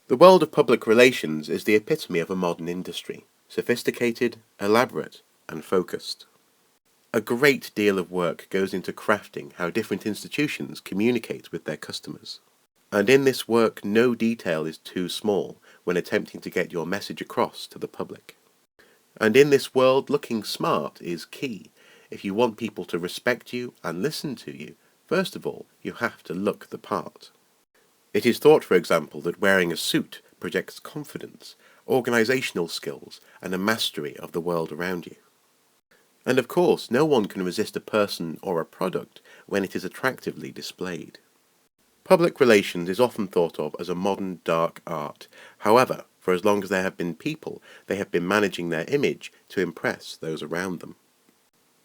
The world of public relations is the epitome of a modern industry, sophisticated, elaborate, and focused. A great deal of work goes into crafting how different institutions communicate with their customers. And in this work, no detail is too small when attempting to get your message across to the public. And in this world, looking smart is key. If you want people to respect you and listen to you, first of all, you have to look the part. It is thought, for example, that wearing a suit projects confidence, organisational skills, and a mastery of the world around you. And of course, no one can resist a person or a product when it is attractively displayed. Public relations is often thought of as a modern dark art. However, for as long as there have been people, they have been managing their image to impress those around them.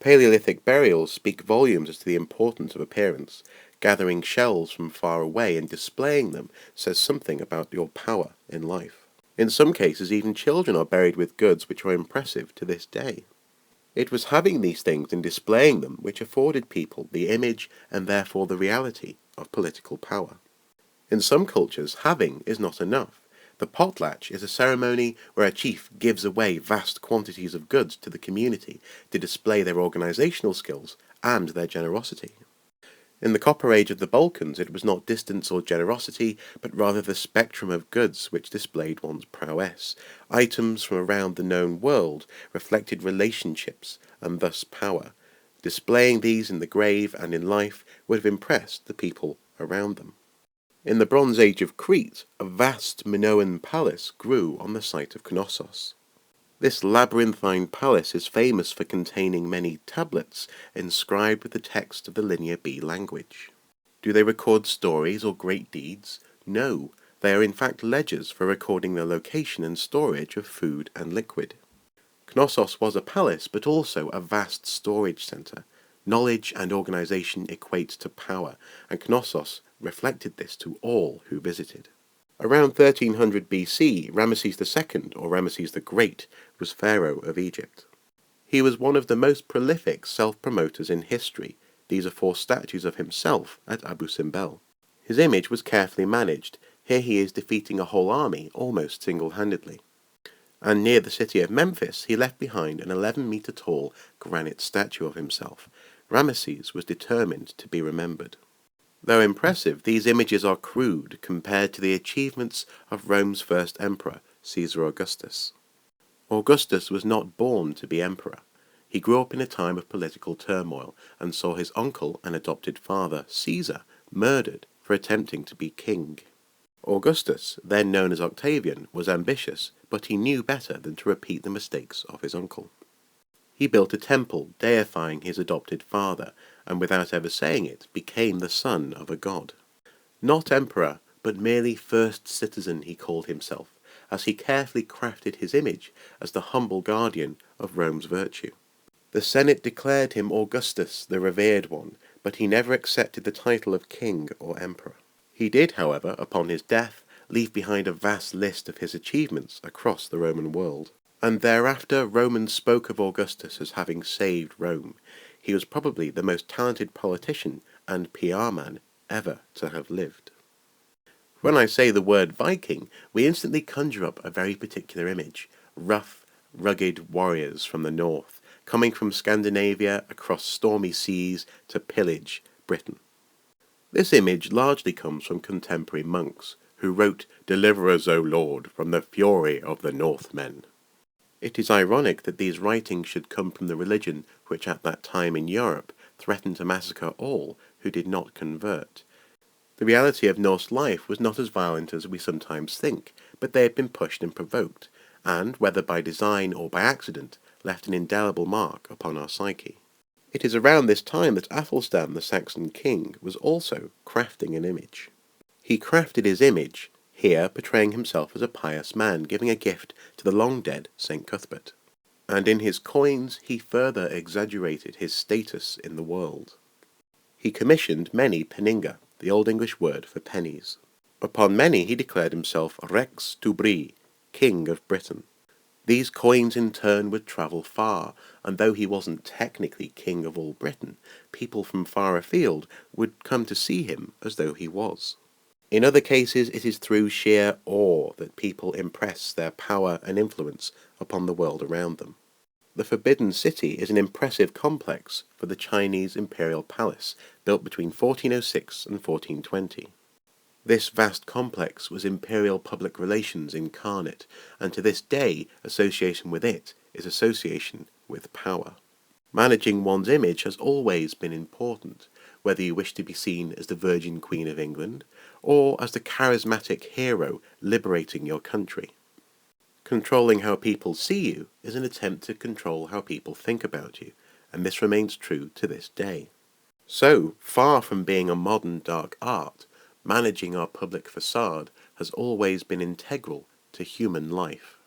Paleolithic burials speak volumes as to the importance of appearance. Gathering shells from far away and displaying them says something about your power in life. In some cases, even children are buried with goods which are impressive to this day. It was having these things and displaying them which afforded people the image and therefore the reality of political power. In some cultures, having is not enough. The potlatch is a ceremony where a chief gives away vast quantities of goods to the community to display their organisational skills and their generosity. In the Copper Age of the Balkans, it was not distance or generosity, but rather the spectrum of goods which displayed one's prowess. Items from around the known world reflected relationships and thus power. Displaying these in the grave and in life would have impressed the people around them. In the Bronze Age of Crete, a vast Minoan palace grew on the site of Knossos. This labyrinthine palace is famous for containing many tablets inscribed with the text of the Linear B language. Do they record stories or great deeds? No, they are in fact ledgers for recording the location and storage of food and liquid. Knossos was a palace, but also a vast storage centre. Knowledge and organisation equate to power, and Knossos reflected this to all who visited. Around 1300 BC, Ramesses II, or Ramesses the Great, was pharaoh of Egypt. He was one of the most prolific self-promoters in history. These are 4 statues of himself at Abu Simbel. His image was carefully managed. Here he is defeating a whole army almost single-handedly. And near the city of Memphis, he left behind an 11-metre tall granite statue of himself. Ramesses was determined to be remembered. Though impressive, these images are crude compared to the achievements of Rome's first emperor, Caesar Augustus. Augustus was not born to be emperor. He grew up in a time of political turmoil and saw his uncle and adopted father, Caesar, murdered for attempting to be king. Augustus, then known as Octavian, was ambitious, but he knew better than to repeat the mistakes of his uncle. He built a temple deifying his adopted father, and without ever saying it, became the son of a god. Not emperor, but merely first citizen he called himself, as he carefully crafted his image as the humble guardian of Rome's virtue. The Senate declared him Augustus, the revered one, but he never accepted the title of king or emperor. He did, however, upon his death, leave behind a vast list of his achievements across the Roman world. And thereafter Romans spoke of Augustus as having saved Rome. He was probably the most talented politician and PR man ever to have lived. When I say the word Viking, we instantly conjure up a very particular image. Rough, rugged warriors from the north, coming from Scandinavia across stormy seas to pillage Britain. This image largely comes from contemporary monks, who wrote, "Deliver us, O Lord, from the fury of the Northmen." It is ironic that these writings should come from the religion which at that time in Europe threatened to massacre all who did not convert. The reality of Norse life was not as violent as we sometimes think, but they had been pushed and provoked, and, whether by design or by accident, left an indelible mark upon our psyche. It is around this time that Athelstan, the Saxon king, was also crafting an image. He crafted his image, here portraying himself as a pious man giving a gift to the long-dead St. Cuthbert. And in his coins he further exaggerated his status in the world. He commissioned many penninga, the Old English word for pennies. Upon many he declared himself Rex Tubri, King of Britain. These coins in turn would travel far, and though he wasn't technically king of all Britain, people from far afield would come to see him as though he was. In other cases, it is through sheer awe that people impress their power and influence upon the world around them. The Forbidden City is an impressive complex for the Chinese Imperial Palace, built between 1406 and 1420. This vast complex was imperial public relations incarnate, and to this day association with it is association with power. Managing one's image has always been important, whether you wish to be seen as the Virgin Queen of England, or as the charismatic hero liberating your country. Controlling how people see you is an attempt to control how people think about you, and this remains true to this day. So, far from being a modern dark art, managing our public facade has always been integral to human life.